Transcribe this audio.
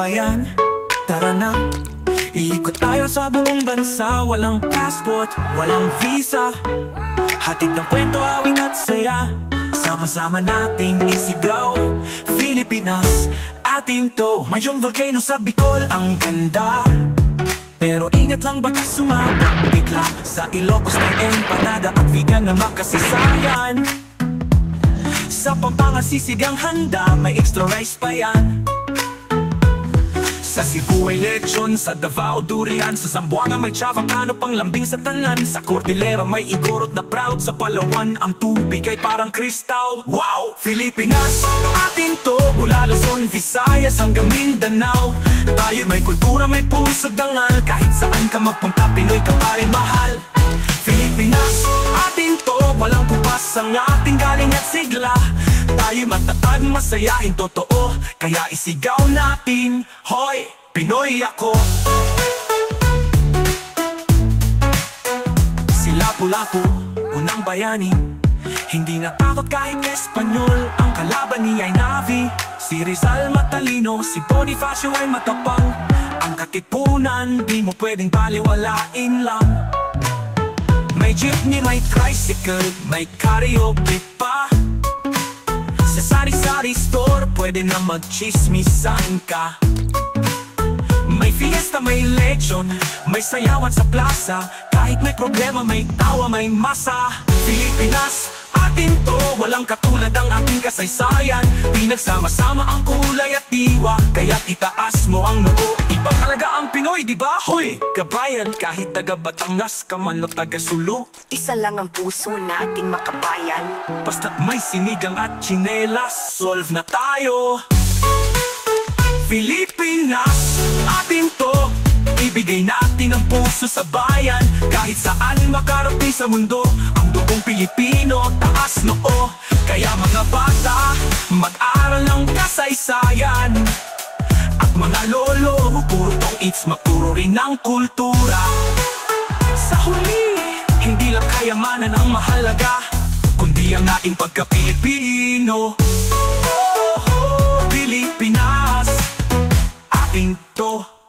bayan. Tara na, iikot tayo sa buong bansa. Walang passport, walang visa, hatid ng kwento, awit at saya. Sama-sama nating isigaw, Pilipinas, atin to. Mayroong volcano sa Bicol, ang ganda. Pero ingat lang baka sumabog bigla. Sa Ilocos may empanada at vegan na makasisayan. Sa Pampanga sisigang handa, may extra rice pa yan. Sa Cebu ay lechon, sa Davao durian, sa Zamboanga may chavacano pang lambing sa tanan. Sa Cordillera may igorot na proud, sa Palawan ang tubig ay parang kristal. Wow! Pilipinas, atin to, mula Luzon, Visayas hanggang Mindanao. Tayo may kultura, may puso dangal, kahit saan ka magpunta, Pinoy ka pa rin mahal. Pilipinas, atin to, walang kupas ang ating galing at sigla. Tayo matatag, masayahin, totoo, kaya isigaw natin, hoy, Pinoy ako. Si Lapu-Lapu, unang bayani, hindi natakot kahit Espanyol. Ang kalaban niya ay Navi, si Rizal matalino, si Bonifacio ay matapang. Ang Katipunan, di mo pwedeng baliwalain lang. May jeepney, may tricycle, may karaoke pa. Sa sari-sari store, pwede na magchismisan ka. May fiesta, may lechon, may sayawan sa plaza. Kahit may problema, may tawa, may masa. Pilipinas, atin to, walang katulad ang ating kasaysayan. Pinagsama-sama ang kulay at diwa, kaya itaas mo ang noo. Iba talaga ang Pinoy, di ba? Hoy, kabayan, kahit taga Batangas ka man o taga Sulu, isa lang ang puso nating makabayan. basta't may sinigang at tsinelas, solve na tayo. Pilipinas, atin to, ibigay natin ang puso sa bayan. Kahit saan makarating sa mundo, ang dugong Pilipino, taas noo. Kaya mga bata, mag-aral ng kasaysayan. At mga lolo, purtong it's magturo rin ng kultura. Sa huli, hindi lang kayamanan ang mahalaga, kundi ang ating pagka-Pilipino. Pilipinas, ating to.